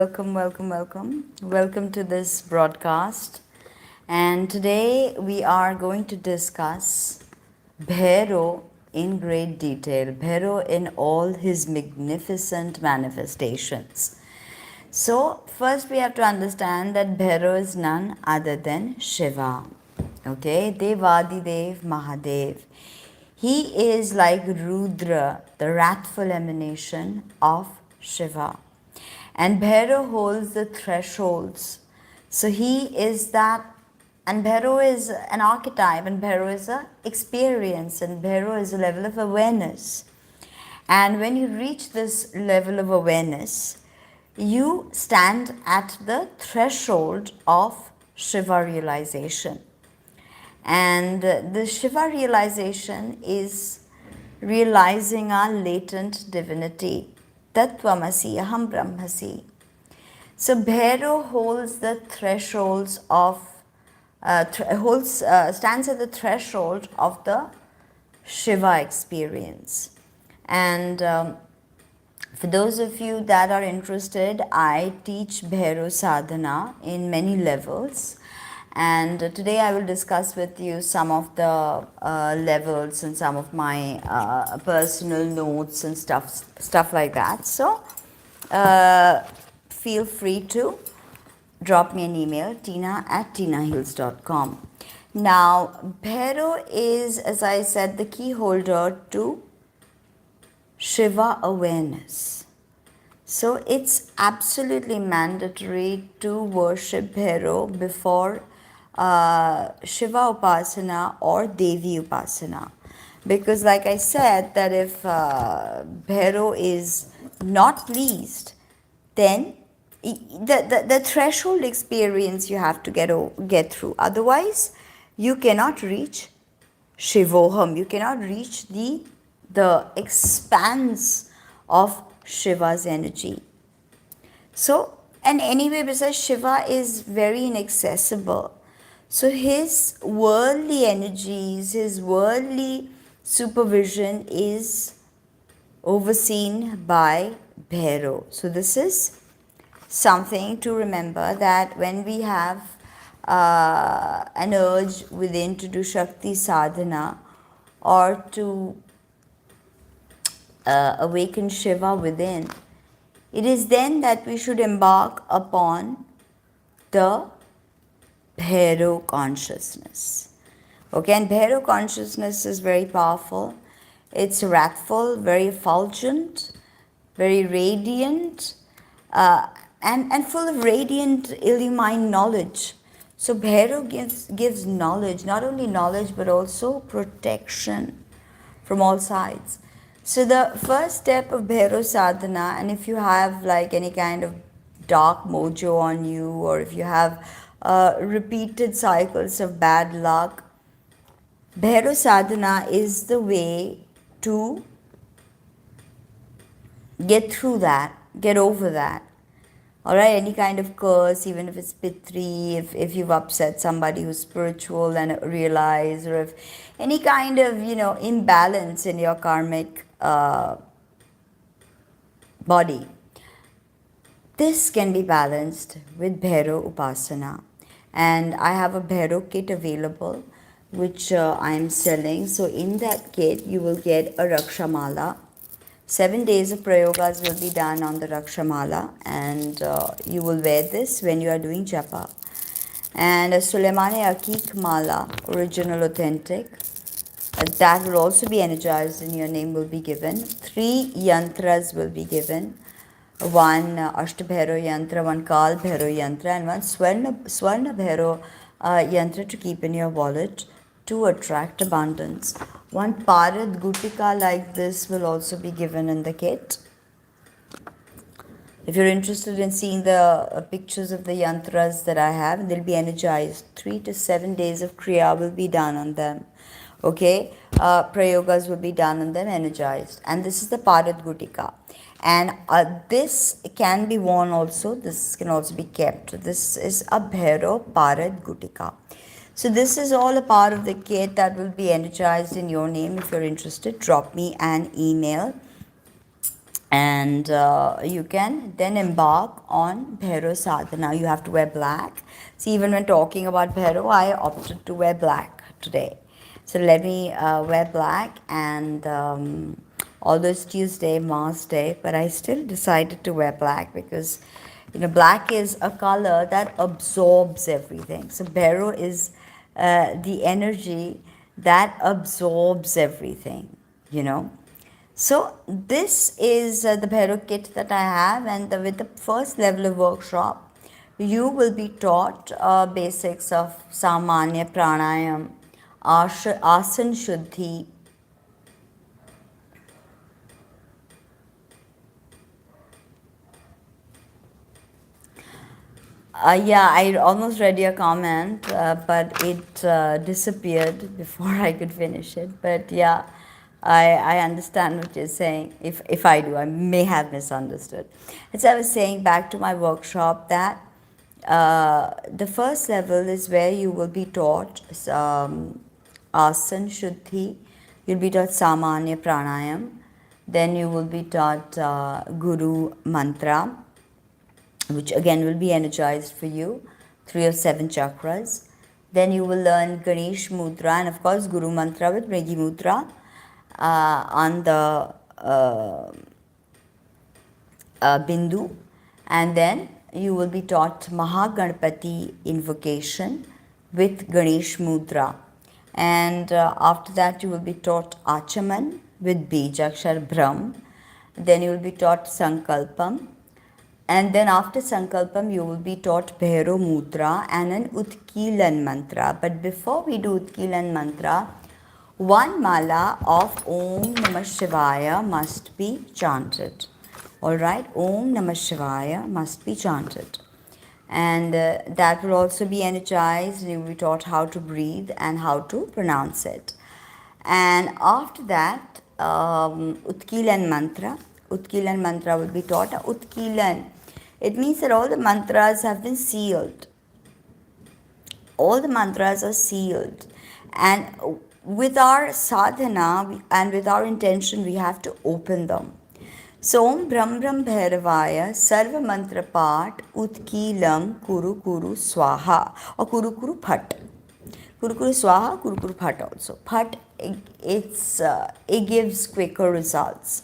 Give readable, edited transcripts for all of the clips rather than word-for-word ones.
Welcome to this broadcast. And today we are going to discuss Bhairav in great detail, Bhairav in all his magnificent manifestations. So, first we have to understand that Bhairav is none other than Shiva. Okay, Devadidev Mahadev. He is like Rudra, the wrathful emanation of Shiva. And Bhairav holds the thresholds. So he is that, and Bhairav is an archetype, and Bhairav is an experience, and Bhairav is a level of awareness. And when you reach this level of awareness, you stand at the threshold of Shiva realization. And the Shiva realization is realizing our latent divinity. Tattvamasi aham brahmasi. So Bhairav holds the thresholds of, stands at the threshold of the Shiva experience. And for those of you that are interested, I teach Bhairav sadhana in many levels. And today I will discuss with you some of the levels and some of my personal notes and stuff like that. So feel free to drop me an email, tina@tinahills.com. Now, Bhairav is, as I said, the key holder to Shiva awareness. So it's absolutely mandatory to worship Bhairav before Shiva Upasana or Devi Upasana. Because like I said, that if Bhairav is not pleased, then the threshold experience you have to get through. Otherwise, you cannot reach Shivoham. You cannot reach the expanse of Shiva's energy. So, and anyway, besides, Shiva is very inaccessible. So his worldly energies, his worldly supervision is overseen by Bhairav. So this is something to remember, that when we have an urge within to do Shakti sadhana or to awaken Shiva within, it is then that we should embark upon the Bhairav consciousness. Okay, and Bhairav consciousness is very powerful. It's wrathful, very effulgent, very radiant, and full of radiant, illumined knowledge. So Bhairav gives knowledge, not only knowledge but also protection from all sides. So the first step of Bhairav sadhana, and if you have like any kind of dark mojo on you, or if you have repeated cycles of bad luck, Bhairav sadhana is the way to get through that, get over that. Alright, any kind of curse, even if it's pitri, if you've upset somebody who's spiritual and realize, or if any kind of, imbalance in your karmic body, this can be balanced with Bhairav Upasana. And I have a Bhairav kit available, which I am selling. So in that kit, you will get a Rakshamala. 7 days of prayogas will be done on the Rakshamala, and you will wear this when you are doing japa. And a Suleimani Akik Mala, original authentic, that will also be energized and your name will be given. 3 yantras will be given. One Ashtabhairav yantra, one Kal Bhairav yantra, and one Swarna Bhairav yantra to keep in your wallet to attract abundance. One Parad Gutika like this will also be given in the kit. If you're interested in seeing the pictures of the yantras that I have, they'll be energized. 3 to 7 days of kriya will be done on them. Okay, prayogas will be done on them, energized. And this is the Parad Gutika. And this can be worn also. This can also be kept. This is a Bhairav Parad Gutika. So this is all a part of the kit that will be energized in your name. If you're interested, drop me an email. and you can then embark on Bhairav sadhana. You have to wear black. See, even when talking about Bhairav, I opted to wear black today. So let me wear black, and although it's Tuesday, Mars Day, but I still decided to wear black because black is a color that absorbs everything. So Bhairav is the energy that absorbs everything, you know. So this is the Bhairav kit that I have, and with the first level of workshop, you will be taught basics of Samanya Pranayam, Asan Shuddhi. Yeah, I almost read your comment, but it disappeared before I could finish it. But yeah, I understand what you're saying. If I do, I may have misunderstood. As I was saying back to my workshop, that the first level is where you will be taught Asan Shuddhi, you'll be taught Samanya Pranayam, then you will be taught Guru Mantra, which again will be energized for you through your 7 chakras. Then you will learn Ganesh Mudra and of course Guru Mantra with Mrigi Mudra on the Bindu. And then you will be taught Mahaganapati invocation with Ganesh Mudra. And after that you will be taught Achaman with Bijakshar Brahm. Then you will be taught Sankalpam. And then after Sankalpam, you will be taught Bhairav Mudra and an Utkilan mantra. But before we do Utkilan mantra, one mala of Om Namah Shivaya must be chanted. Alright, Om Namah Shivaya must be chanted. And that will also be energized. You will be taught how to breathe and how to pronounce it. And after that, Utkilan mantra. Utkilan mantra will be taught. Utkilan, it means that all the mantras have been sealed. All the mantras are sealed. And with our sadhana and with our intention, we have to open them. So, Om Brahm Brahm Bhairavaya Sarva Mantra Part Utkilam Kuru Kuru Swaha or Kuru Kuru Phat. Kuru Kuru Swaha, Kuru Kuru Phat also. Phat, it gives quicker results.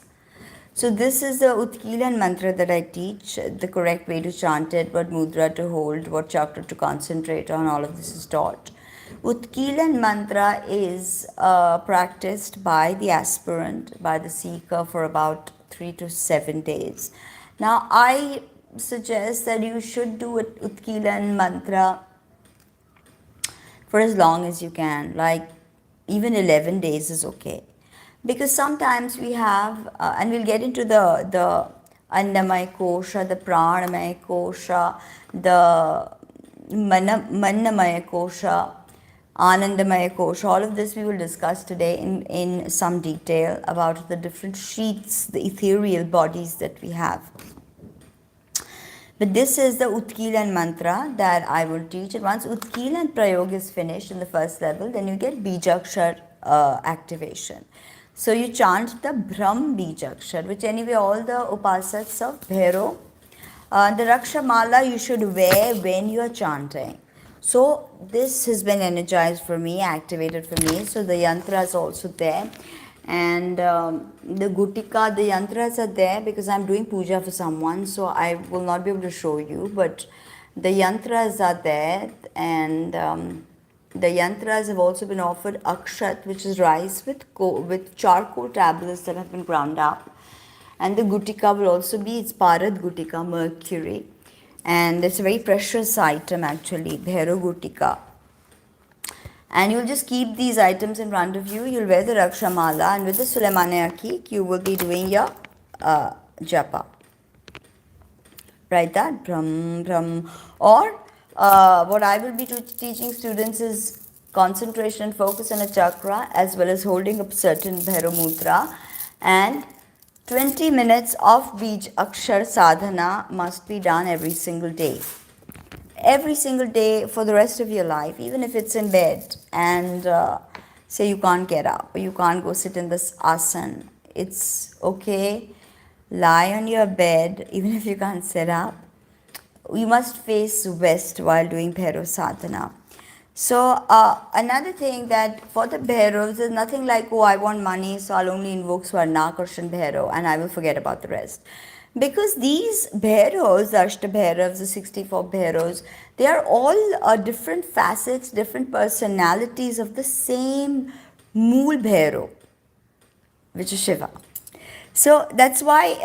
So this is the Utkilan mantra that I teach, the correct way to chant it, what mudra to hold, what chakra to concentrate on, all of this is taught. Utkilan mantra is practiced by the aspirant, by the seeker for about 3 to 7 days. Now I suggest that you should do Utkilan mantra for as long as you can, like even 11 days is okay. Because sometimes we have, and we'll get into the Annamaya Kosha, the Pranamaya Kosha, the Mannamaya Kosha, Anandamaya Kosha. All of this we will discuss today in some detail about the different sheets, the ethereal bodies that we have. But this is the Utkilan mantra that I will teach. And once Utkilan Prayog is finished in the first level, then you get Bijakshar activation. So you chant the Brahm Bijakshar, which anyway all the upasaks of Bhairav, the Raksha Mala you should wear when you are chanting. So this has been energized for me, activated for me. So the yantra is also there. And the Gutika, the yantras are there because I'm doing puja for someone. So I will not be able to show you. But the yantras are there, and the yantras have also been offered akshat, which is rice with charcoal tablets that have been ground up. And the gutika will also be, it's Parad Gutika, mercury. And it's a very precious item actually, Bhairav Gutika. And you'll just keep these items in front of you. You'll wear the Rakshamala, and with the Sulaimane Akik, you will be doing your japa. Write that, Brahm, Brahm. Or what I will be teaching students is concentration and focus on a chakra, as well as holding a certain Bhairav Mudra. And 20 minutes of Bij Akshar Sadhana must be done every single day. Every single day for the rest of your life, even if it's in bed and say you can't get up or you can't go sit in this asana, it's okay. lie on your bed, even if you can't sit up. You must face west while doing Bhairav sadhana. So another thing that for the Bhairavs is nothing like, oh, I want money, so I'll only invoke Swarna, Karshan Bhairav, and I will forget about the rest. Because these Bhairavs, the Ashta Bhairavs, the 64 Bhairavs, they are all different facets, different personalities of the same Mool Bhairav, which is Shiva. So that's why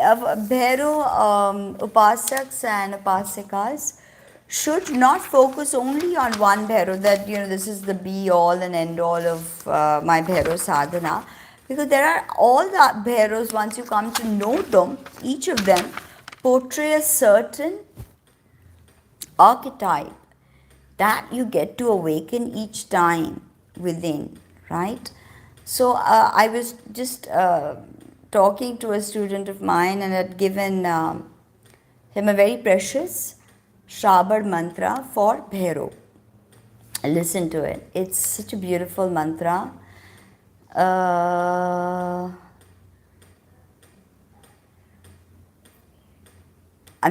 Bhairav Upasaks and Upasikas should not focus only on one Bhairav, that this is the be all and end all of my Bhairav sadhana, because there are all the Bhairavs, once you come to know them, each of them portray a certain archetype that you get to awaken each time within, right? So I was just talking to a student of mine and had given him a very precious Shrabar mantra for Bhairav. Listen to it. It's such a beautiful mantra. I'm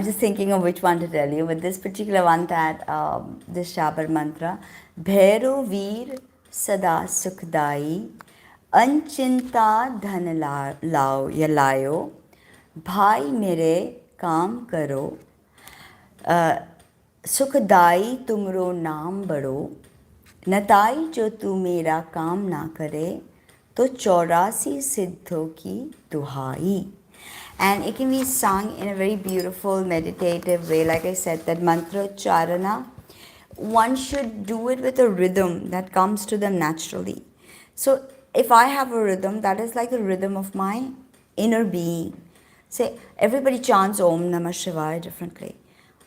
just thinking of which one to tell you, but this particular one, that this Shrabar mantra, Bhairav Veer Sada Sukhdai Anchinta Dhan Layo Bhai Mere Kaam Karo सुखदाई तुमरो नाम बड़ो नताई जो तू मेरा काम ना करे तो 84 सिद्धों की दुहाई. And it can be sung in a very beautiful meditative way. Like I said, that mantra charana, one should do it with a rhythm that comes to them naturally. So if I have a rhythm, that is like the rhythm of my inner being. Say, everybody chants Om Namah Shivaya differently.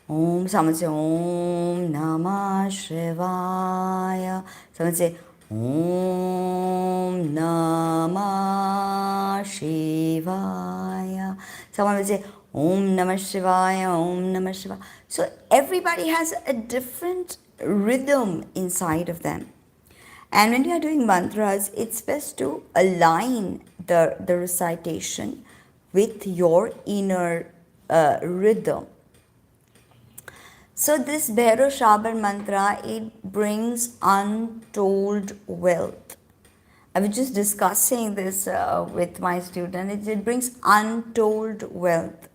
Om, someone say Om Namah Shivaya. Someone say Om Namah Shivaya. Someone will say Om Namah Shivaya, Om Namah Shivaya. So everybody has a different rhythm inside of them. And when you are doing mantras, it's best to align the recitation with your inner rhythm. So this Bhairav Shrabar mantra, it brings untold wealth. I was just discussing this with my student. It brings untold wealth.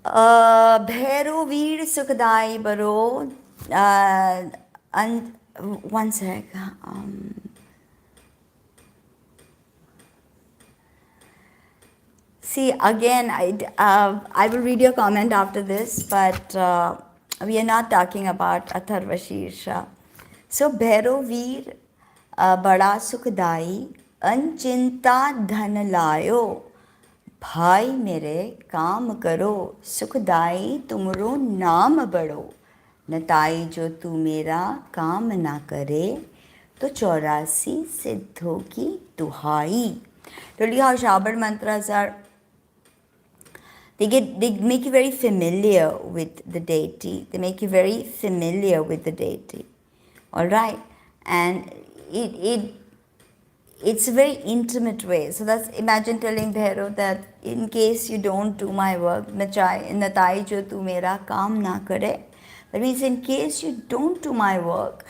Bhairav Veer Sukhdai Baro. One sec. See, again, I will read your comment after this, but we are not talking about Atharva Shirsha. So, Bhairav Veer Bada Sukhdai Anchinta Dhan Layo Bhai Mere Kaam Karo Sukhdai Tumro Naam Bado Natai Jo Tu Mera Kaam Na Kare To 84 Siddho Ki Duhai. Told you how Shrabar mantras are. They make you very familiar with the deity. They make you very familiar with the deity. All right, and it's a very intimate way. So that's, imagine telling Bhairav that in case you don't do my work, natai jo tu mera kaam na kare. That means in case you don't do my work,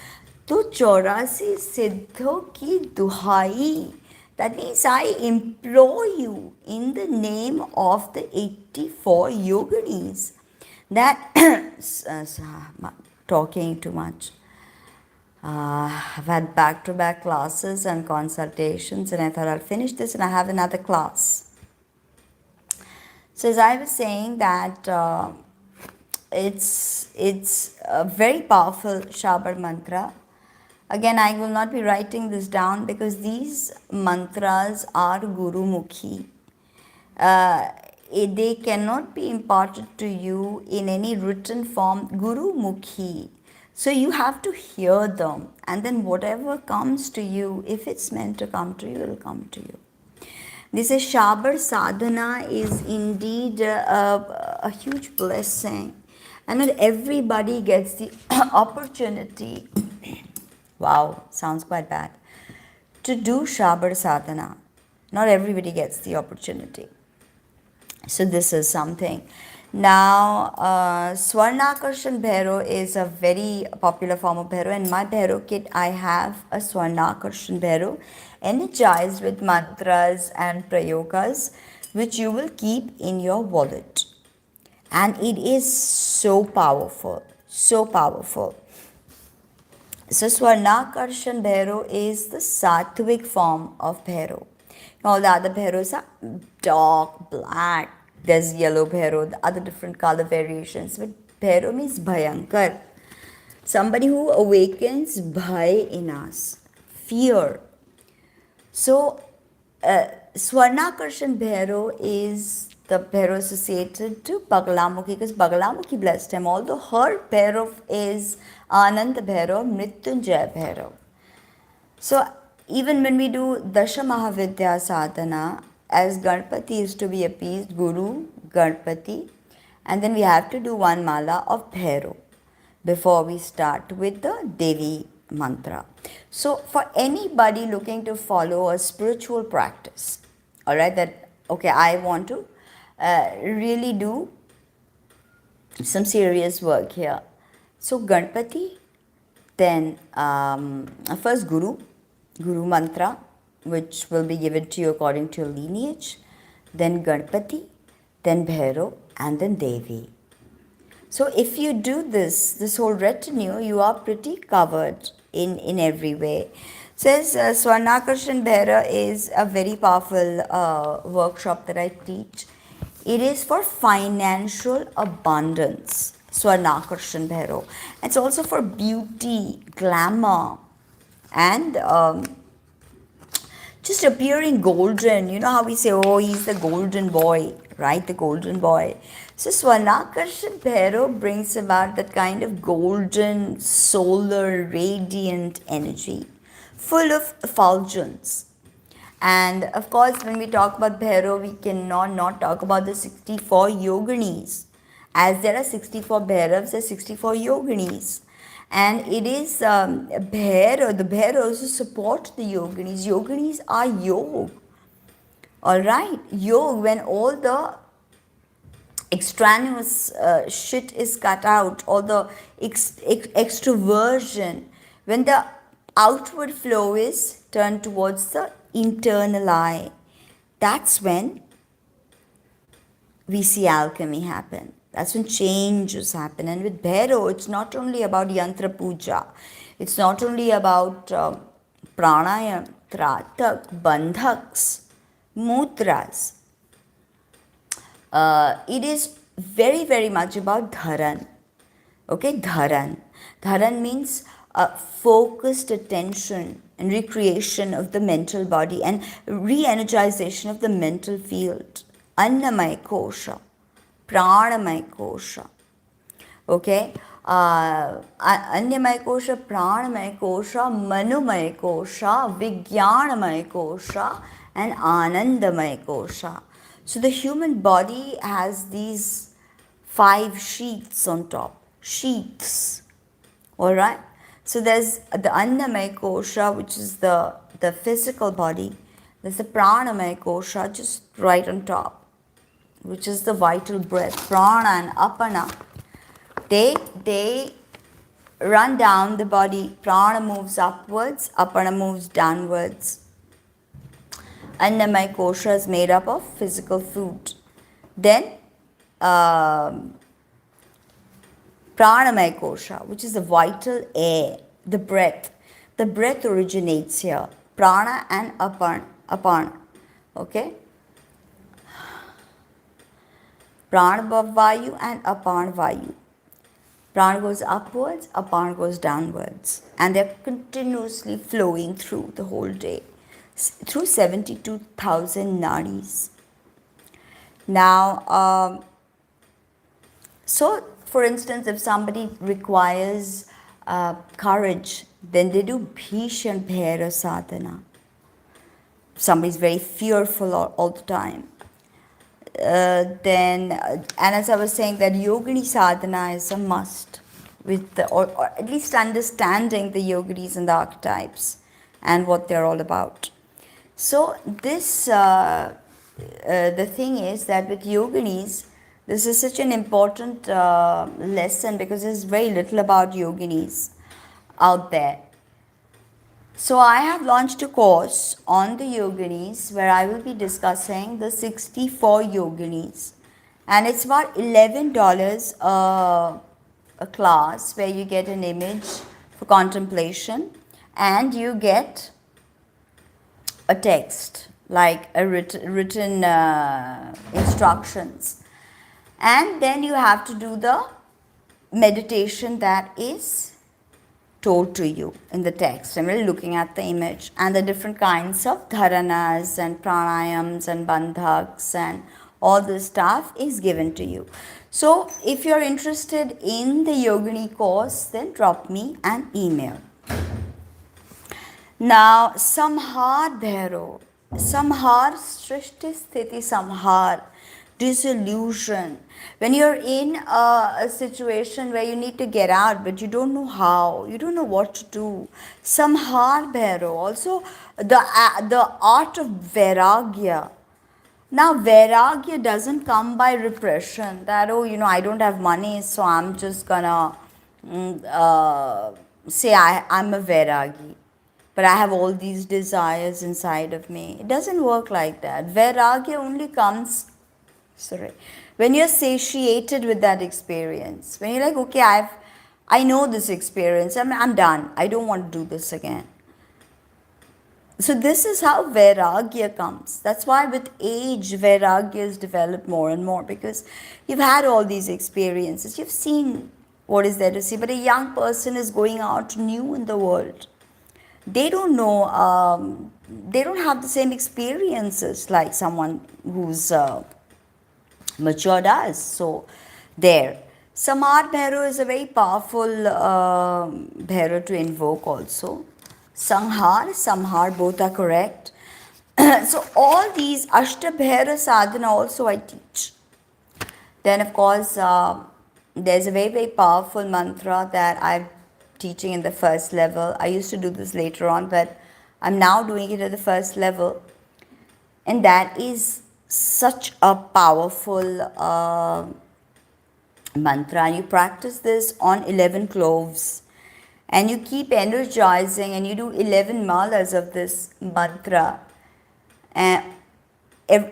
to 84 siddho ki duhai. That means I implore you in the name of the 84 yoginis that talking too much. I've had back-to-back classes and consultations, and I thought I'll finish this and I have another class. So as I was saying that it's a very powerful Shrabar mantra. Again, I will not be writing this down because these mantras are Gurumukhi. They cannot be imparted to you in any written form, Gurumukhi. So you have to hear them, and then whatever comes to you, if it's meant to come to you, it will come to you. This is Shrabar sadhana is indeed a huge blessing. And not everybody gets the opportunity. Wow, sounds quite bad. To do Shrabar sadhana, not everybody gets the opportunity. So this is something. Now, Swarnakarshan Bhairo is a very popular form of Bhairo. In my Bhairo kit, I have a Swarnakarshan Bhairo energized with mantras and prayogas, which you will keep in your wallet. And it is so powerful, so powerful. So Swarnakarshan Bhairo is the sattvic form of Bhairo. All the other Bhairos are dark, black. There's yellow Bhairo, the other different color variations. But Bhairo means Bhayankar. Somebody who awakens Bhai in us, fear. So Swarnakarshan Bhairo is the Bhairo associated to Bagalamukhi because Bagalamukhi blessed him. Although her Bhairav is Anand Bhairav, Mrityunjay Bhairav. So even when we do Dasha Mahavidya Sadhana, as Ganpati is to be appeased, Guru, Ganpati, and then we have to do one mala of Bhairo before we start with the Devi mantra. So for anybody looking to follow a spiritual practice, all right, that, okay, I want to really do some serious work here. So Ganpati, then first Guru mantra, which will be given to you according to your lineage, then Ganpati, then Bhairo, and then Devi. So if you do this whole retinue, you are pretty covered in every way. Says Swarnakarshan Bhaira is a very powerful workshop that I teach. It is for financial abundance, Swarnakarshan Bhairo. It's also for beauty, glamour, and just appearing golden. You know how we say, oh, he's the golden boy, right? The golden boy. So Swarnakarshan Bhairo brings about that kind of golden, solar, radiant energy, full of effulgence. And of course, when we talk about Bhairo, we cannot not talk about the 64 yoginis. As there are 64 Bhairavs, there are 64 yoginis. And it is Bhairo, the Bhairos who support the yoginis. Yoginis are yog. Alright, yog, when all the extraneous shit is cut out, or the extroversion, when the outward flow is turned towards the internal eye, that's when we see alchemy happen. That's when changes happen. And with Bhairo, it's not only about yantra puja, it's not only about pranayam, tratak, bandhaks, mudras. It is very, very much about dharan. Okay, dharan. Dharan means focused attention and recreation of the mental body and re-energization of the mental field. Annamaya kosha, pranamaya kosha. Okay, Anyamaya kosha, pranamaya kosha, manomaya kosha, vijnanamaya kosha, and anandamaya kosha. So the human body has these 5 sheaths on top. Sheaths. Alright? So there's the Annamaya kosha, which is the physical body. There's the Pranamaya kosha just right on top, which is the vital breath. Prana and Apana. They run down the body. Prana moves upwards, Apana moves downwards. Annamaya kosha is made up of physical food. Then Pranamaya kosha, which is the vital air, the breath. The breath originates here. Prana and apana. Okay? Prana vayu and apana vayu. Prana goes upwards, apana goes downwards. And they're continuously flowing through the whole day, through 72,000 nadis. Now, so for instance, if somebody requires courage, then they do Bhishan Bhaira Sadhana. Somebody's very fearful all the time. And as I was saying, that Yogini Sadhana is a must, with or at least understanding the yoginis and the archetypes and what they're all about. So this the thing is that with yoginis, this is such an important lesson because there's very little about yoginis out there. So I have launched a course on the yoginis where I will be discussing the 64 yoginis, and it's about $11 a class where you get an image for contemplation and you get a text like a written instructions, and then you have to do the meditation that is told to you in the text. I'm really looking at the image and the different kinds of dharanas and pranayams and bandhaks and all this stuff is given to you. So if you're interested in the yogini course, then drop me an email. Now, Samhar Bhairav, Samhar Srishti Sthiti Samhar, dissolution. When you're in a situation where you need to get out but you don't know how, you don't know what to do. Samhar Bhairav, also the art of Vairagya. Now, Vairagya doesn't come by repression that, oh, I don't have money, so I'm just gonna say I'm a Vairagi, but I have all these desires inside of me. It doesn't work like that. Vairagya only comes, when you're satiated with that experience, when you're like, okay, I know this experience, I'm done, I don't want to do this again. So this is how Vairagya comes. That's why with age, Vairagya is developed more and more, because you've had all these experiences. You've seen what is there to see. But a young person is going out new in the world. They don't know, they don't have the same experiences like someone who's mature does. So there. Samhar Bhairav is a very powerful Bhairav to invoke also. Sanghar, Samhar, both are correct. So all these Ashta Bhairav sadhana also I teach. Then of course there's a very, very powerful mantra that I'm teaching in the first level. I used to do this later on, but I'm now doing it at the first level. And that is such a powerful mantra. And you practice this on 11 cloves. And you keep energizing and you do 11 malas of this mantra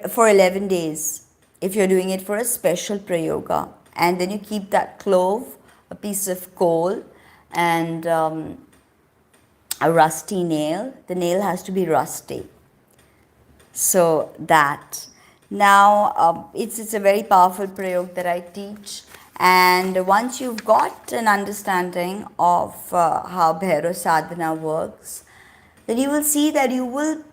for 11 days if you're doing it for a special prayoga. And then you keep that clove, a piece of coal, and a rusty nail. The nail has to be rusty. So that. Now, it's a very powerful prayoga that I teach. And once you've got an understanding of how Bhairav sadhana works, then you will see that you will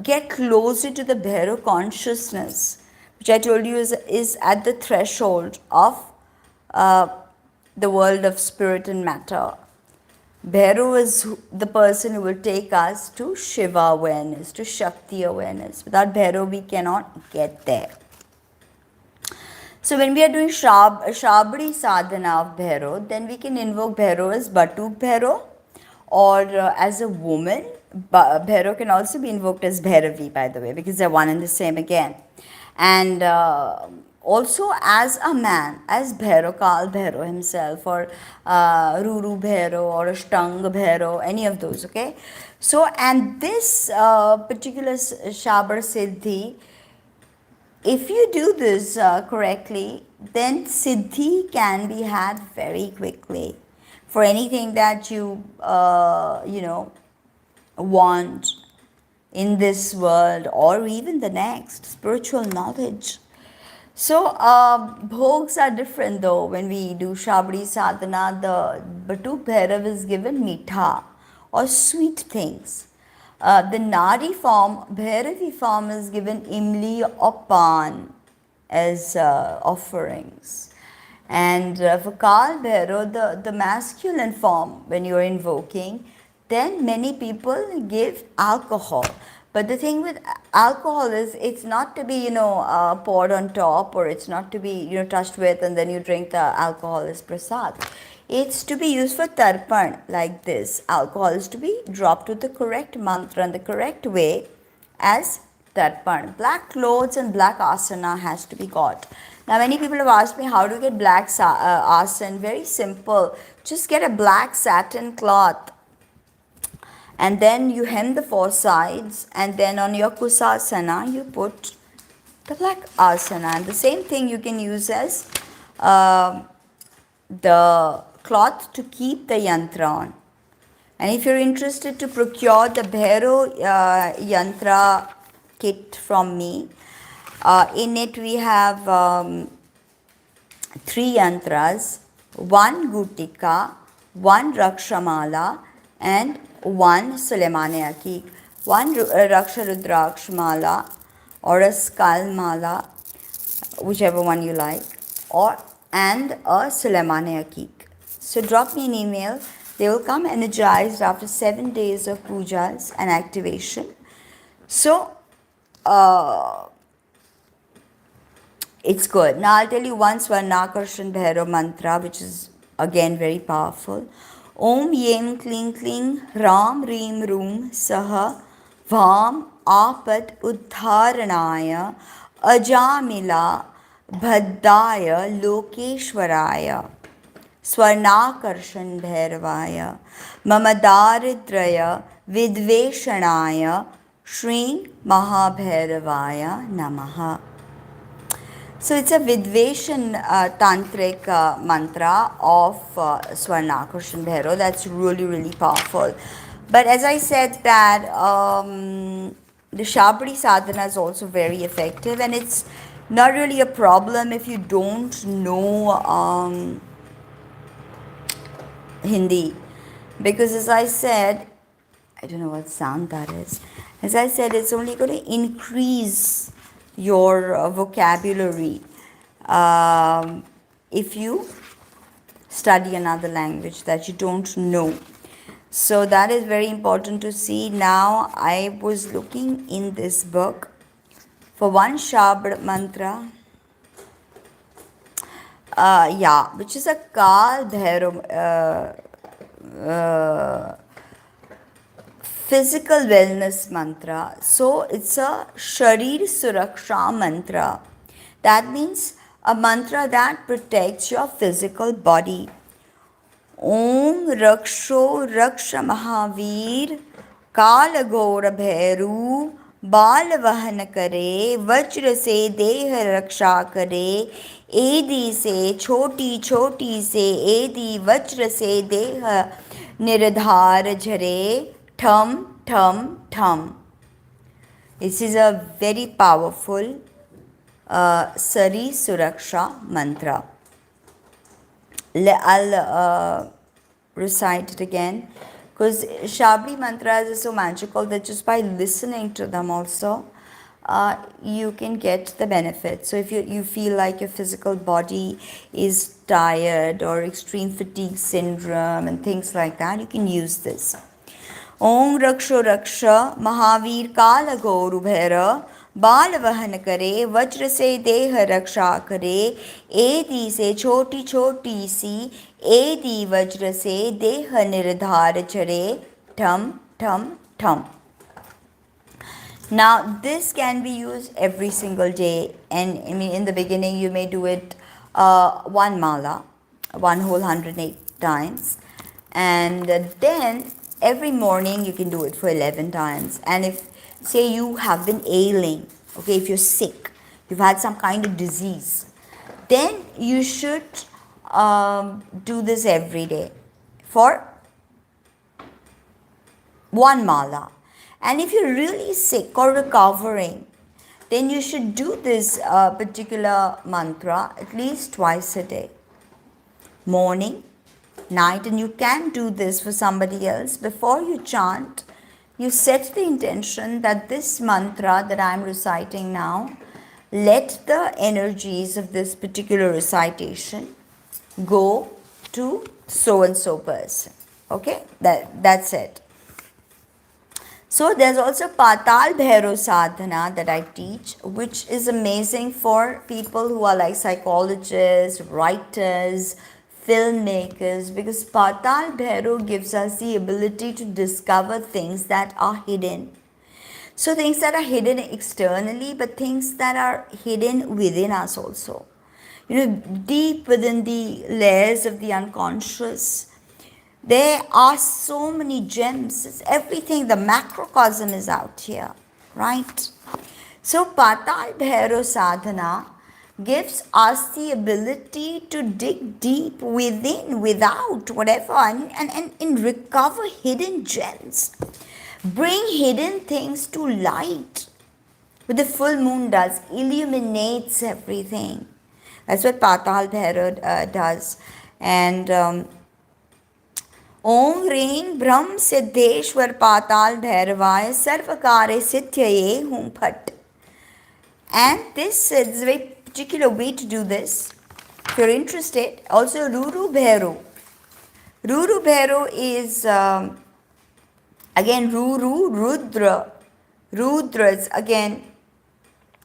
get closer to the Bhairav consciousness, which I told you is at the threshold of the world of spirit and matter. Bhairav is the person who will take us to Shiva awareness, to Shakti awareness. Without Bhairav, we cannot get there. So when we are doing Shabdi sadhana of Bhairav, then we can invoke Bhairav as Batuk Bhairav, or as a woman. Bhairav can also be invoked as Bhairavi, by the way, because they're one and the same again. And also as a man, as Bhairav, Kal Bhairav himself, or Ruru Bhairav, or Ashtang Bhairav, any of those, okay? So, and this particular Shabar Siddhi, if you do this correctly, then Siddhi can be had very quickly for anything that you, want in this world or even the next, spiritual knowledge. So, bhogs are different though. When we do Shabdi sadhana, the Batuk Bhairav is given mitha or sweet things. The Nari form, Bhairavi form, is given imli or pan as offerings. And for Kal Bhairav, the masculine form, when you are invoking, then many people give alcohol. But the thing with alcohol is it's not to be, poured on top, or it's not to be, touched with and then you drink the alcohol as prasad. It's to be used for tarpan, like this. Alcohol is to be dropped with the correct mantra and the correct way as darpan. Black clothes and black asana has to be got. Now many people have asked me how to get black asana. Very simple. Just get a black satin cloth and then you hem the four sides, and then on your kusasana you put the black asana. And the same thing you can use as the cloth to keep the yantra on. And if you're interested to procure the Bhairav yantra kit from me, in it we have 3 yantras, 1 gutika, 1 rakshamala, and 1 Sulemane Akik. 1 Raksha Rudraksh mala or a skull mala, whichever one you like, and a Sulemane Akik. So drop me an email. They will come energized after 7 days of pujas and activation. So it's good. Now I'll tell you one Swarnakarshan Bhairav mantra, which is again very powerful. Om Yem Kling Kling Ram Reem Room Saha Vam Apat Uddharanaya Ajamila Bhaddaya Lokeshwaraya Swarnakarshan Bhairavaya Mama Daridraya Vidveshanaya Shri Mahabhairavaya Namaha. So it's a Vidveshan tantric mantra of Swarnakarshan Bhairav. That's really, really powerful. But as I said that the Shabdi sadhana is also very effective, and it's not really a problem if you don't know Hindi. Because as I said, I don't know what sound that is. As I said, it's only going to increase your vocabulary if you study another language that you don't know. So that is very important to see. Now I was looking in this book for one Shabd mantra, which is a Kal Bhairav physical wellness mantra. So it's a Sharir Suraksha mantra. That means a mantra that protects your physical body. Om Raksho Raksha Mahavir Kalagora Bhairu बाल वहन करे वज्र से देह रक्षा करे एदी से छोटी छोटी से एदी वज्र से देह निर्धार झरे ठम ठम ठम. This is a very powerful Sari Suraksha mantra. I'll recite it again, because Shabdi mantras are so magical that just by listening to them also you can get the benefit. So if you feel like your physical body is tired or extreme fatigue syndrome and things like that, you can use this. Om Raksho Raksha Mahavir Kala Goru Bhaira बाल वहन करे वज्र से देह रक्षा करे एदी से छोटी छोटी सी एदी वज्र से देह निर्धार चरे ठम ठम ठम. Now this can be used every single day, and I mean in the beginning you may do it one mala, one whole 108 times, and then every morning you can do it for 11 times. And if say you have been ailing, okay, if you're sick, you've had some kind of disease, then you should do this every day for one mala. And if you're really sick or recovering, then you should do this particular mantra at least twice a day, morning, night. And you can do this for somebody else. Before you chant, you set the intention that this mantra that I am reciting now, let the energies of this particular recitation go to so and so person. Okay, that's it. So there's also Patal Bhairav sadhana that I teach, which is amazing for people who are like psychologists, writers, filmmakers, because Patal Bhairav gives us the ability to discover things that are hidden. So things that are hidden externally, but things that are hidden within us also. Deep within the layers of the unconscious, there are so many gems. It's everything. The macrocosm is out here, right? So Patal Bhairav sadhana gives us the ability to dig deep within, without, whatever, and recover hidden gems. Bring hidden things to light. What the full moon does, illuminates everything. That's what Patal Bhairav does. And Om Ring Brahm Siddheshwar Patal Bhairavaya Sarvakare Sithyaye Hum Phat. And this is a very particular way to do this. If you're interested, also Ruru Bhairav. Ruru Bhairav is again Ruru, Rudra. Rudra is again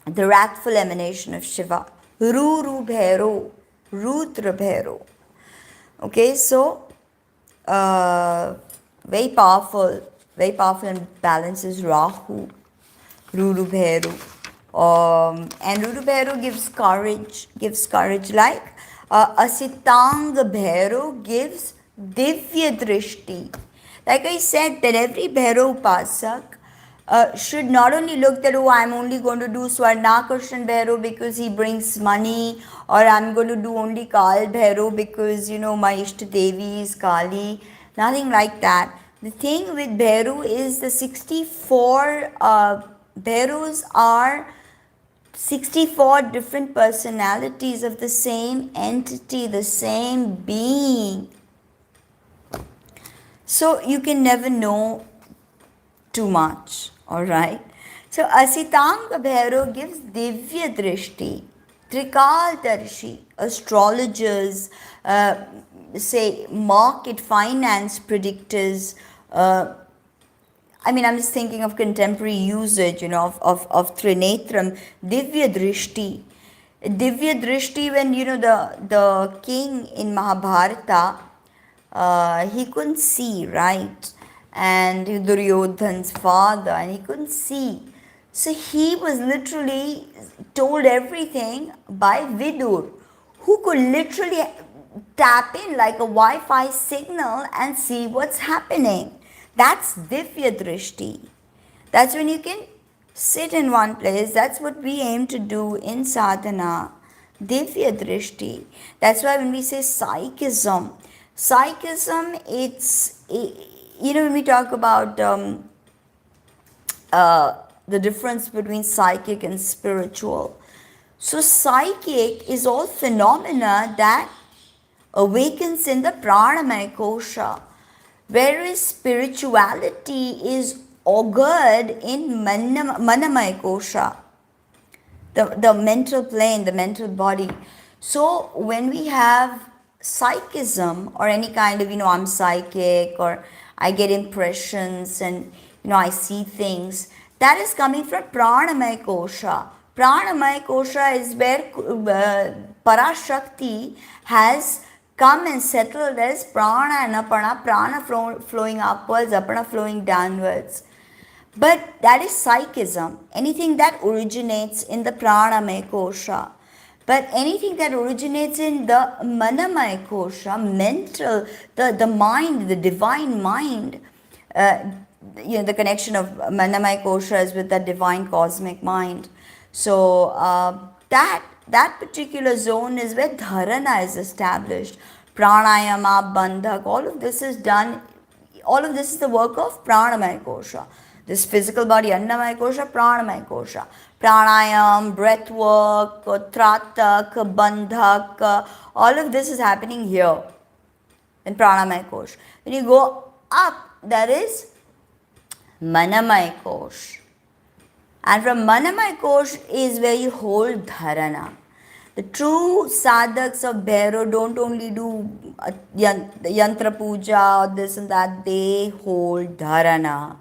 the wrathful emanation of Shiva. Ruru Bhairav, Rudra Bhairav. Okay, so very powerful and balances Rahu, Ruru Bhairav. And Ruru Bhairav gives courage like Asitang Bhairav gives Divya Drishti. Like I said, that every Bhairav Upasak should not only look that, oh, I'm only going to do Swarnakarsan Bhairav because he brings money, or I'm going to do only Kal Bhairav because, my Ishta Devi is Kali. Nothing like that. The thing with Bhairav is the 64 Bhairavs are 64 different personalities of the same entity, the same being. So you can never know too much, alright? So Asitanga Bhairav gives Divya Drishti, Trikal Darshi, astrologers, say market finance predictors, I'm just thinking of contemporary usage, of Trinetram, Divya Drishti. Divya Drishti, when, the king in Mahabharata, he couldn't see, right? And Duryodhan's father, and he couldn't see. So he was literally told everything by Vidur, who could literally tap in like a Wi-Fi signal and see what's happening. That's Divya Drishti. That's when you can sit in one place. That's what we aim to do in sadhana. Divya Drishti. That's why when we say psychism, it's, when we talk about the difference between psychic and spiritual. So psychic is all phenomena that awakens in the pranamaya kosha, whereas spirituality is augured in manamaya kosha, the mental plane, the mental body. So when we have psychism or any kind of, I'm psychic, or I get impressions and, I see things, that is coming from pranamaya kosha. Pranamaya kosha is where Parashakti has come and settled as prana and apana, prana flowing upwards, apana flowing downwards. But that is psychism, anything that originates in the pranamaya kosha. But anything that originates in the manamaya kosha, mental, the mind, the divine mind, the connection of manamaya kosha is with the divine cosmic mind. So that particular zone is where dharana is established. Pranayama, bandhak, all of this is done, all of this is the work of pranamaya kosha. This physical body, annamaya kosha, pranamaya kosha. Pranayam, breath work, tratak, bandhak, all of this is happening here in pranamaya kosha. When you go up, that is manamaya kosha. And from manamaya kosha is where you hold dharana. The true sadhaks of Bhairav don't only do yantra puja or this and that, they hold dharana.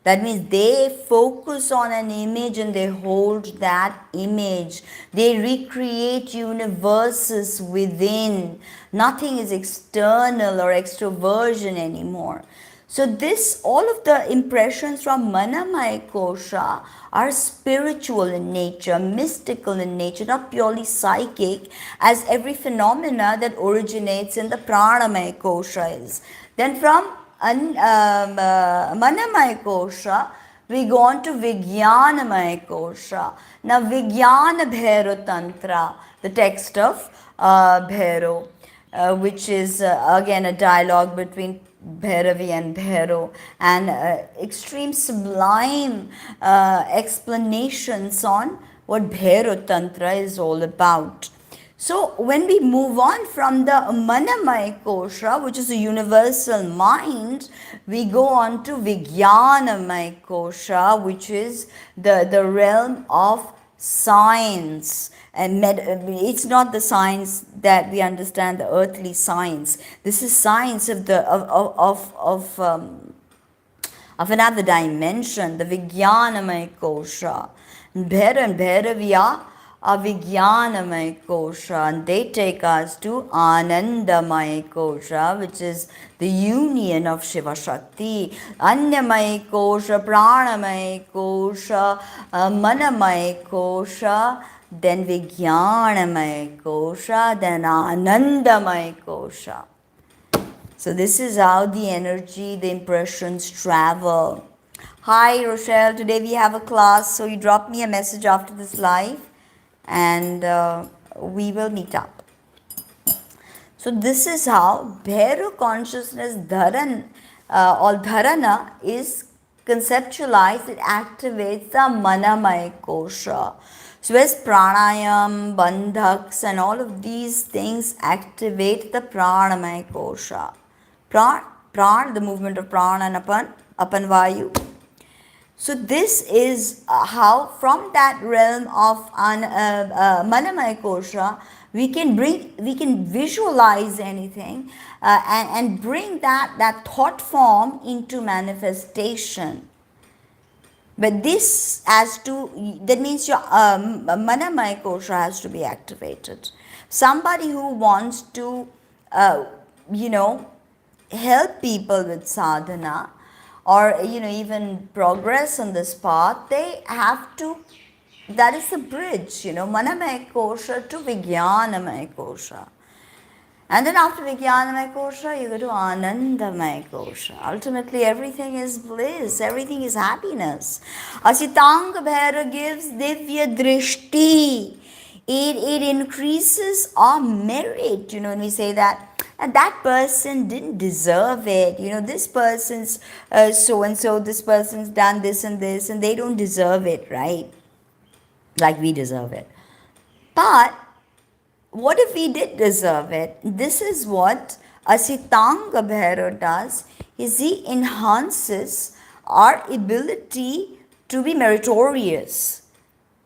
That means they focus on an image and they hold that image. They recreate universes within. Nothing is external or extroversion anymore. So this, all of the impressions from Manamaya Kosha are spiritual in nature, mystical in nature, not purely psychic, as every phenomena that originates in the Pranamaya Kosha is. Then from Manamaya Kosha, we go on to Vijnanamaya Kosha. Now Vijnana Bhairav Tantra, the text of Bhairav, which is again a dialogue between Bhairavi and Bhairav, and extreme sublime explanations on what Bhairav Tantra is all about. So when we move on from the Manamaya Kosha, which is a universal mind, we go on to Vijnanamaya Kosha, which is the realm of science. And it's not the science that we understand, the earthly science. This is science of another dimension, the Vijnanamaya Kosha. Bhairav and Bhairaviya are Vijnanamaya Kosha, and they take us to Anandamaya Kosha, which is the union of Shiva Shakti. Anyamaya Kosha, Pranamaya Kosha, Manamaya Kosha, then Vijnanamaya Kosha, then Anandamaya Kosha. So this is how the energy, the impressions travel. Hi Rochelle, today we have a class, so you drop me a message after this live and we will meet up. So this is how Bhairav consciousness dharan or dharana is conceptualized. It activates the Manamaya Kosha. So as pranayam, bandhaks and all of these things activate the Pranamaya Kosha. Pran, the movement of prana and apan vayu. So this is how from that realm of Manamaya Kosha, we can visualize anything and bring that thought form into manifestation. But this that means your Manamaya Kosha has to be activated. Somebody who wants to, help people with sadhana, or even progress on this path, they have to, that is the bridge, Manamaya Kosha to Vijnanamaya Kosha. And then after Vijnanamaya Kosha, you go to Anandamaya Kosha. Ultimately, everything is bliss, everything is happiness. Asitanga Bhairav gives Divya Drishti. It increases our merit, when we say that. And that person didn't deserve it. This person's so and so, this person's done this, and they don't deserve it, right? Like we deserve it. But what if we did deserve it? This is what Asitanga Bhairav does, is he enhances our ability to be meritorious,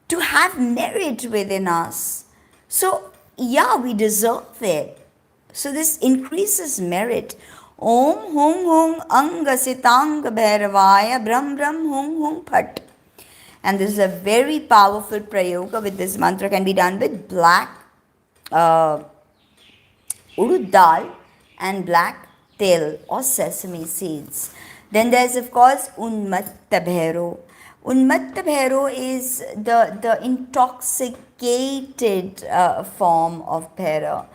to have merit within us. So, yeah, we deserve it. So this increases merit. Om Hung Hung Anga Sitanga Bhairavaya Brahm Brahm Hung Hung Phat. And this is a very powerful prayoga. With this mantra can be done with black urud dal and black tel or sesame seeds. Then there's of course Unmatta Bhairav. Unmatta Bhairav is the intoxicated form of Bhairav.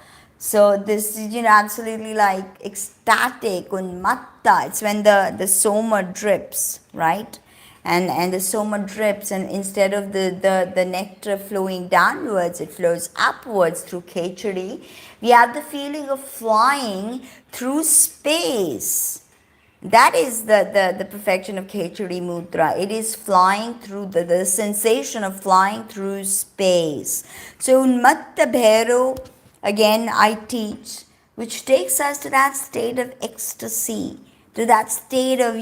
So this is absolutely like ecstatic, unmatta. It's when the soma drips, right? And the soma drips, and instead of the nectar flowing downwards, it flows upwards through Khechadi. We have the feeling of flying through space. That is the perfection of Khechadi Mudra. It is flying through the sensation of flying through space. So Unmatta Bhairav, again I teach, which takes us to that state of ecstasy, to that state of,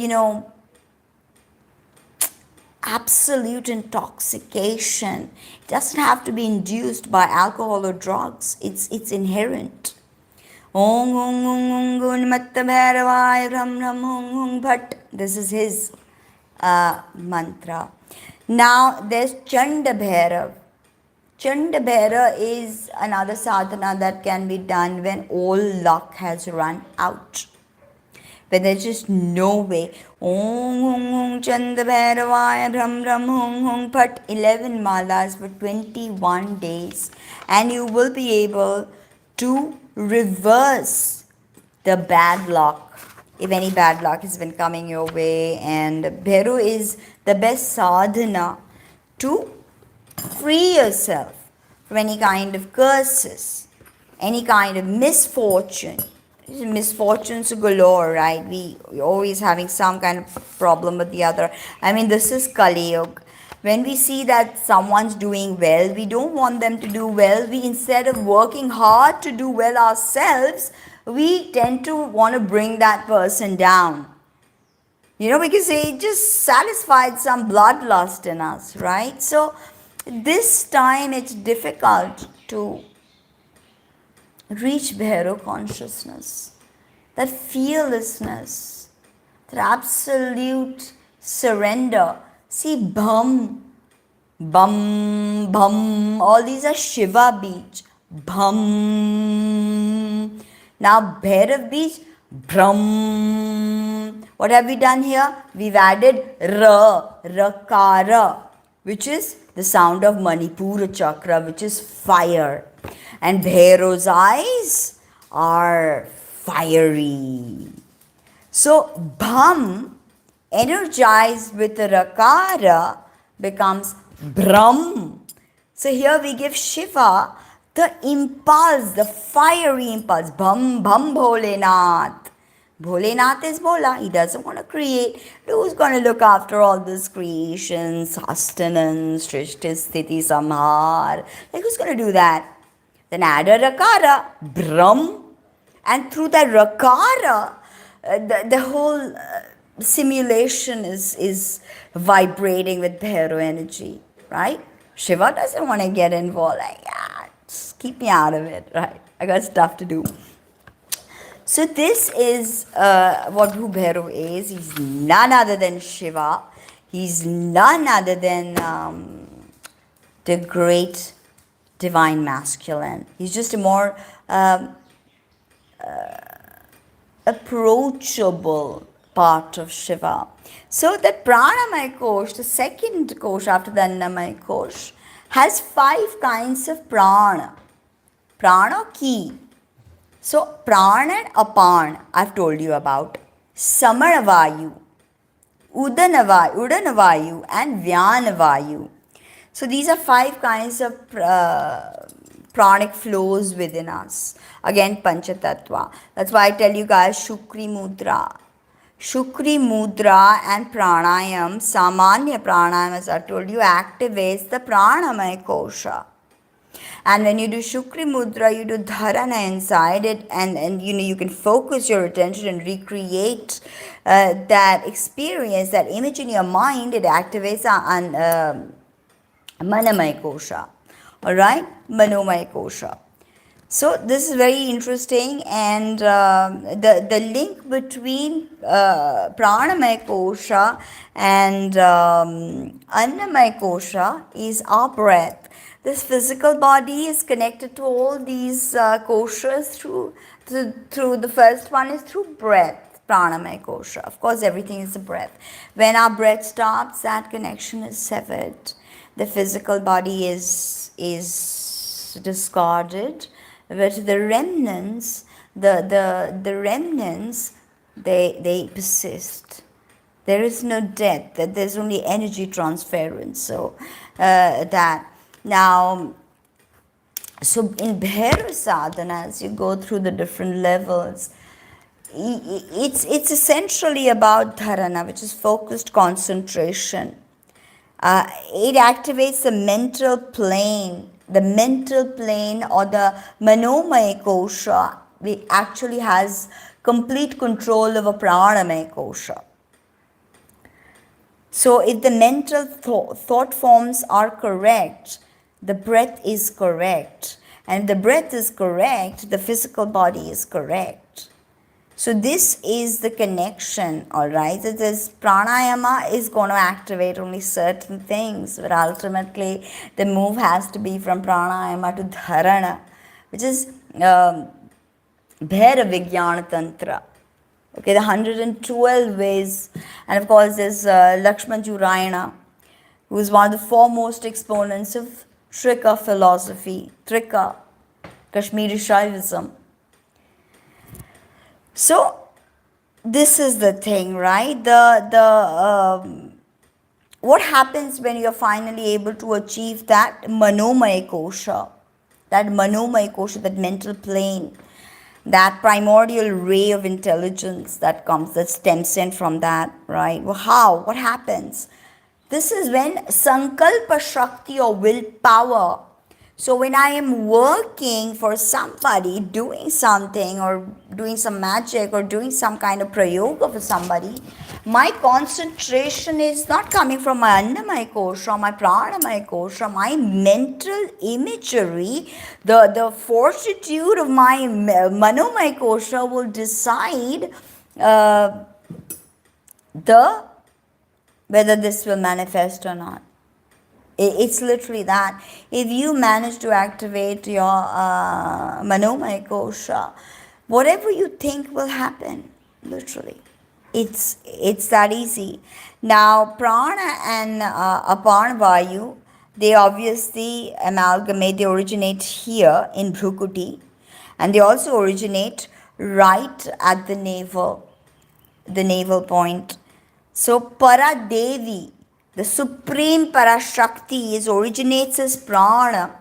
absolute intoxication. It doesn't have to be induced by alcohol or drugs. It's inherent. Om Hung Hung Hung Unmatta Bhairavaya Ram Ram Hung Hung Bhat. This is his mantra. Now there's Chanda Bhairav. Chanda Bhairav is another sadhana that can be done when all luck has run out. when there's just no way. Om Hum Hum Chanda Bhairavaya Ram Ram Hum Hum Phat 11 malas for 21 days, and you will be able to reverse the bad luck, if any bad luck has been coming your way. And Bhairav is the best sadhana to free yourself from any kind of curses, any kind of misfortune. Misfortunes galore, right? We're always having some kind of problem with the other. I mean, this is Kali Yuga. When we see that someone's doing well, we don't want them to do well. We, instead of working hard to do well ourselves, we tend to want to bring that person down. Because they just satisfied some bloodlust in us, right? So this time it's difficult to reach Bhairav consciousness, that fearlessness, that absolute surrender. See, bham, bum, bum, all these are Shiva beach. Bham. Now Bhairav beach, bhram. What have we done here? We've added rakara, which is the sound of Manipura chakra, which is fire. And Bhairav's eyes are fiery. So bham, energized with the rakara, becomes Brahm. So here we give Shiva the impulse, the fiery impulse. Bham, bham, Bholenath. Bholenath is Bhola. He doesn't want to create. Who's going to look after all this creation? Sustenance, Shrishti, Sthiti, Samhar. Like, who's going to do that? Then add a Rakara, Brahm. And through that Rakara, the whole simulation is vibrating with Bhairav energy, right? Shiva doesn't want to get involved. Like, just keep me out of it, right? I got stuff to do. So this is what who Bhairav is. He's none other than Shiva. He's none other than the great divine masculine. He's just a more approachable part of Shiva. So the Pranamaya Kosh, the second Kosh after the Annamaya Kosh, has 5 kinds of prana. Prana ki. So prana and apan I've told you about. Samanavayu, Udanavayu and Vyanavayu. So these are 5 kinds of pranic flows within us. Again, Panchatattva. That's why I tell you guys Shukri Mudra. Shukri Mudra and Pranayam, Samanya Pranayam, as I told you, activates the Pranamaya Kosha. And when you do Shukri Mudra, you do Dharana inside it, and you can focus your attention and recreate that experience, that image in your mind. It activates Manamaya Kosha. Alright? Manomaya Kosha. So this is very interesting, and the link between Pranamaya Kosha and Annamaya Kosha is our breath. This physical body is connected to all these koshas through the first one is through breath, Pranamaya Kosha. Of course, everything is the breath. When our breath stops, that connection is severed. The physical body is discarded, but the remnants, they persist. There is no death. That there's only energy transference. So Now, so in Bhairav sadhana, as you go through the different levels, it's essentially about dharana, which is focused concentration. It activates the mental plane or the manomaya kosha. It actually has complete control over pranamaya kosha. So if the mental thought forms are correct, the breath is correct. And if the breath is correct, the physical body is correct. So this is the connection, all right? So this pranayama is going to activate only certain things, but ultimately the move has to be from pranayama to dharana, which is Bhairav Vijnana Tantra. Okay, the 112 ways. And of course, there's Lakshman Jurayana, who is one of the foremost exponents of Trika philosophy, Trika, Kashmiri Shaivism. So, this is the thing, right? What happens when you're finally able to achieve that manomaya kosha, that mental plane, that primordial ray of intelligence that comes, that stems in from that, right? Well, how? What happens? This is when sankalpa shakti or willpower. So when I am working for somebody, doing something or doing some magic or doing some kind of prayoga for somebody, my concentration is not coming from my annamaya kosha or my pranamaya kosha, my mental imagery, the fortitude of my manomaya kosha will decide the whether this will manifest or not. It's literally that. If you manage to activate your manomaya kosha, whatever you think will happen, literally. It's that easy. Now, prana and apana vayu, they obviously amalgamate, they originate here in Bhrukuti, and they also originate right at the navel point. So, Paradevi, the supreme Parashakti, originates as prana,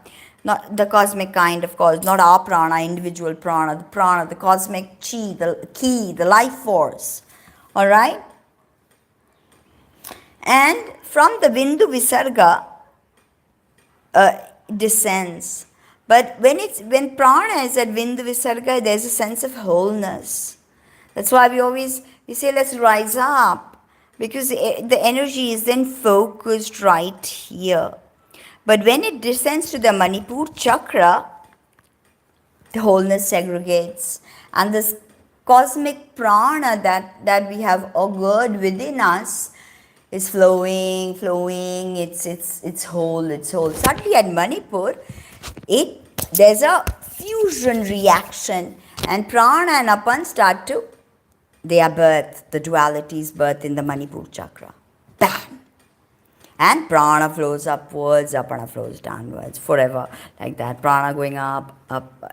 not the cosmic kind, of course, not our prana, individual prana, the cosmic chi, the key, the life force. All right? And from the Bindu Visarga descends. But when prana is at Bindu Visarga, there's a sense of wholeness. That's why we say let's rise up. Because the energy is then focused right here. But when it descends to the Manipur chakra, the wholeness segregates. And this cosmic prana that we have augured within us is flowing, it's whole. Suddenly at Manipur, there's a fusion reaction, and prana and apan start to, they are birth, the duality is birth in the Manipur chakra. Bam! And prana flows upwards, apana flows downwards, forever, like that. Prana going up,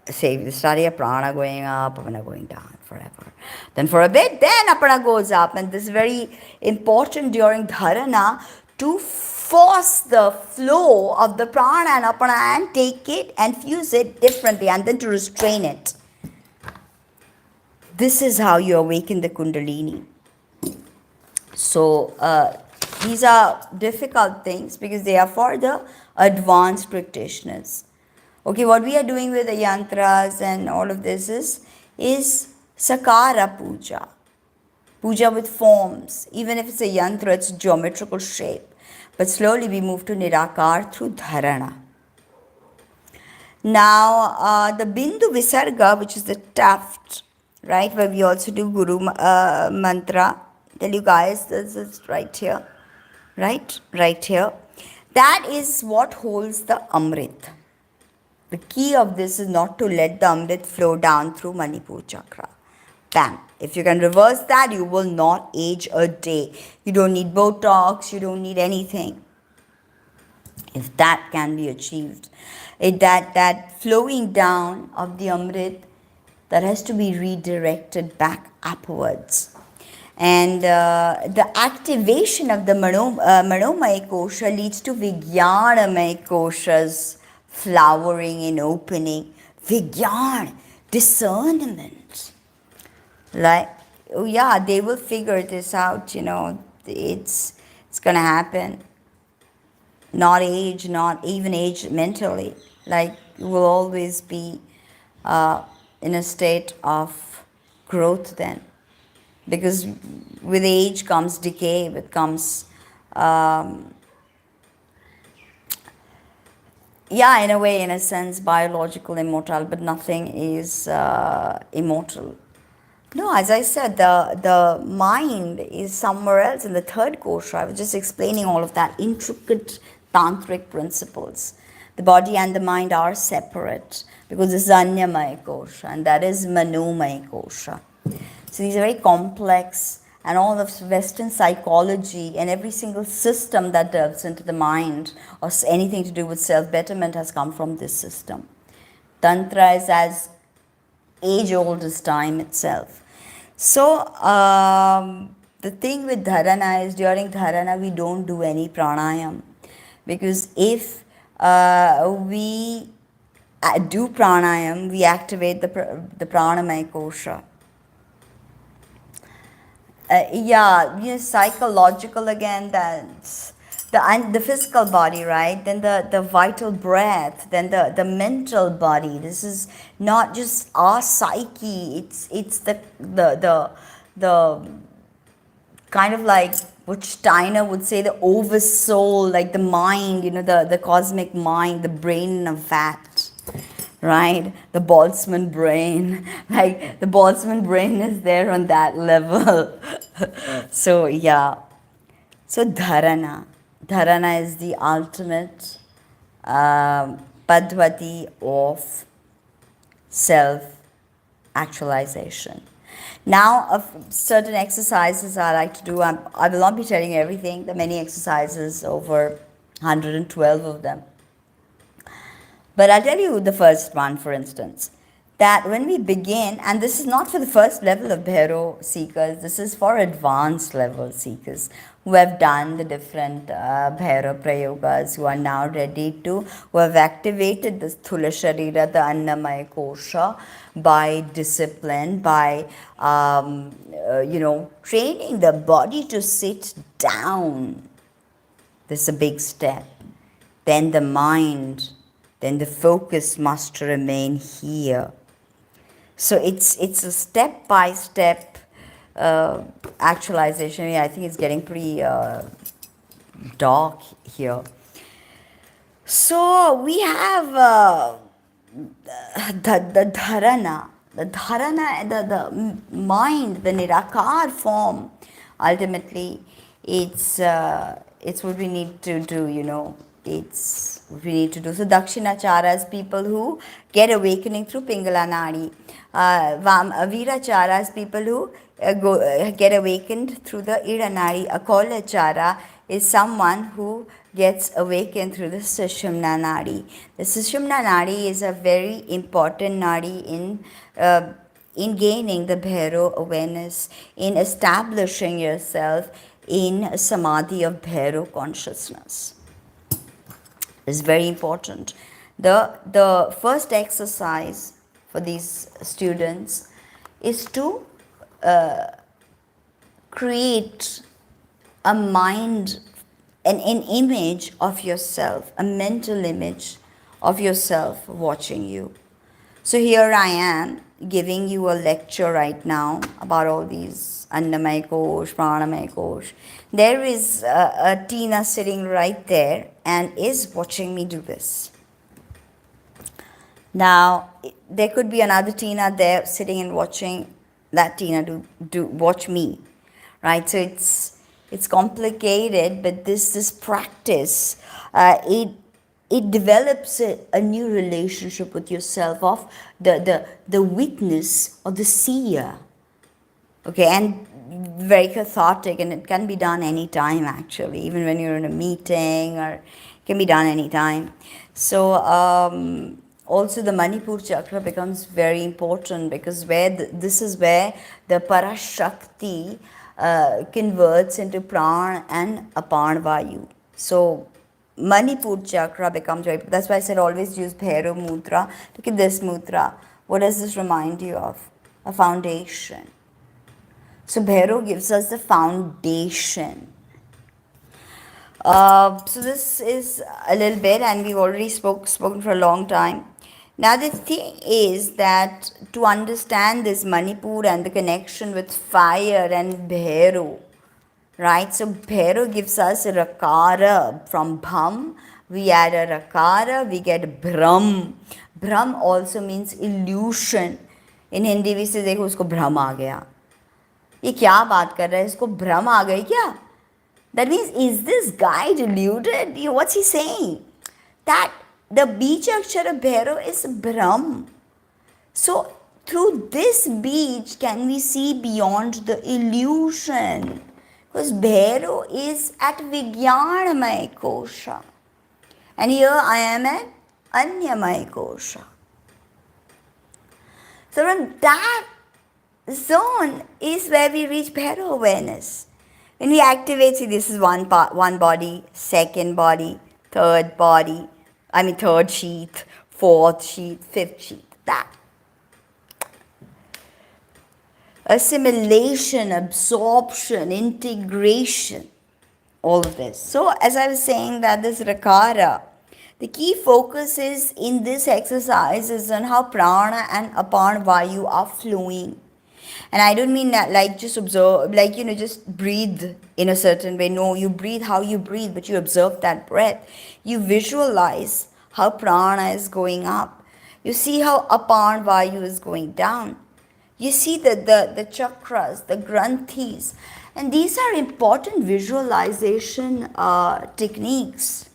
say the study of prana going up, apana going down, forever. Then for a bit, then apana goes up, and this is very important during dharana to force the flow of the prana and apana and take it and fuse it differently, and then to restrain it. This is how you awaken the Kundalini. So, these are difficult things because they are for the advanced practitioners. Okay, what we are doing with the yantras and all of this is sakara puja. Puja with forms. Even if it's a yantra, it's geometrical shape. But slowly we move to nirakar through dharana. Now, the bindu visarga, which is the tuft, right, where we also do guru mantra. Tell you guys, this is right here. Right here. That is what holds the Amrit. The key of this is not to let the Amrit flow down through Manipur chakra. Bam. If you can reverse that, you will not age a day. You don't need Botox, you don't need anything. If that can be achieved, that flowing down of the Amrit, that has to be redirected back upwards. And the activation of the Manomaya kosha leads to Vijnanamaya kosha's flowering and opening. Vijnan, discernment. Like, oh yeah, they will figure this out, it's going to happen. Not even age mentally. Like, you will always be in a state of growth then. Because with age comes decay, it comes, in a way, in a sense, biological immortal, but nothing is immortal. No, as I said, the mind is somewhere else in the third kosha. I was just explaining all of that, intricate tantric principles. The body and the mind are separate because this is Anyamaya kosha and that is Manomaya kosha. So these are very complex, and all of Western psychology and every single system that delves into the mind or anything to do with self betterment has come from this system. Tantra is as age old as time itself. So, the thing with dharana is during dharana we don't do any pranayam, because if we do pranayam, we activate the pranamaya kosha. Psychological again, that's the physical body, right? Then the vital breath, then the mental body. This is not just our psyche, it's the kind of like what Steiner would say, the oversoul, like the mind, the cosmic mind, the brain of fact, right? The Boltzmann brain, like the Boltzmann brain is there on that level. So, yeah. So, dharana. Dharana is the ultimate padvati of self actualization. Now, certain exercises I like to do, I will not be telling you everything, the many exercises, over 112 of them. But I'll tell you the first one, for instance, that when we begin, and this is not for the first level of Bhairav seekers, this is for advanced level seekers who have done the different Bhairav prayogas, who are now ready to, who have activated the Sthula Sharira, the Annamaya Kosha, by discipline, by, training the body to sit down. This is a big step. Then the mind, then the focus must remain here. So it's a step-by-step actualization. I think it's getting pretty dark here. So we have the dharana. The dharana, the mind, the nirakar form, ultimately, it's what we need to do, it's what we need to do. So Dakshinacharas, people who get awakening through Pingala Nadi. Viracharas, people who get awakened through the Ida Nadi. Akolachara is someone who gets awakened through the Sushumna Nadi. The Sushumna Nadi is a very important Nadi in gaining the Bhairav awareness, in establishing yourself in a samadhi of Bhairav consciousness. It's very important. The first exercise for these students is to create a mind, an image of yourself, a mental image of yourself watching you. So here I am giving you a lecture right now about all these Annamaya Kosh, Pranamaya Kosh. There is a Tina sitting right there and is watching me do this. Now, there could be another Tina there sitting and watching that Tina watch me, right? So it's complicated, but this practice, it develops a new relationship with yourself of the witness or the seer. Okay, and very cathartic, and it can be done anytime actually, even when you're in a meeting, or it can be done anytime. So also the Manipur chakra becomes very important, because this is where the Parashakti converts into Pran and Apan Vayu. So Manipur chakra becomes very, that's why I said always use Bhairav mudra. Look at this mudra. What does this remind you of? A foundation. So Bhairav gives us the foundation. So this is a little bit, and we've already spoken for a long time. Now the thing is that to understand this Manipur and the connection with fire and Bhairav, right? So Bhairav gives us a rakara. From bham, we add a rakara, we get brahm. Brahm also means illusion. In Hindi we say, देखो उसको भ्रम आ गया. ये क्या बात कर रहा है, इसको भ्रम आ गई क्या? That means, is this guy deluded? What's he saying? That the Bijak Akshara Bhairav is Brahm. So through this beach can we see beyond the illusion. Because Bhairav is at Vijnanamay Kosha. And here I am at Anyamay Kosha. So from that zone is where we reach Bhairav awareness. When we activate, see, this is one part, one body, second body, third body, third sheath, fourth sheath, fifth sheath, that. Assimilation, absorption, integration, all of this. So, as I was saying, that this Rakara, the key focus is in this exercise is on how prana and apana vayu are flowing. And I don't mean that like just observe, like, just breathe in a certain way. No, you breathe how you breathe, but you observe that breath. You visualize how prana is going up. You see how apana vayu is going down. You see the chakras, the granthis. And these are important visualization techniques.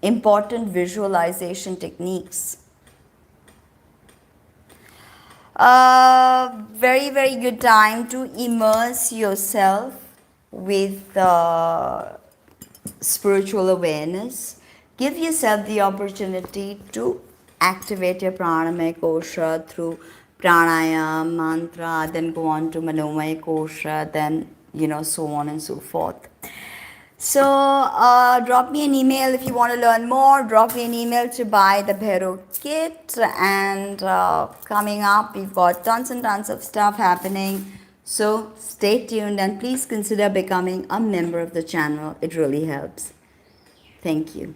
Important visualization techniques. Very, very good time to immerse yourself with spiritual awareness. Give yourself the opportunity to activate your pranamaya kosha through pranayama, mantra, then go on to manomaya kosha, then, so on and so forth. So, drop me an email if you want to learn more. Drop me an email to buy the Bhairav kit. And coming up, we've got tons and tons of stuff happening. So, stay tuned and please consider becoming a member of the channel. It really helps. Thank you.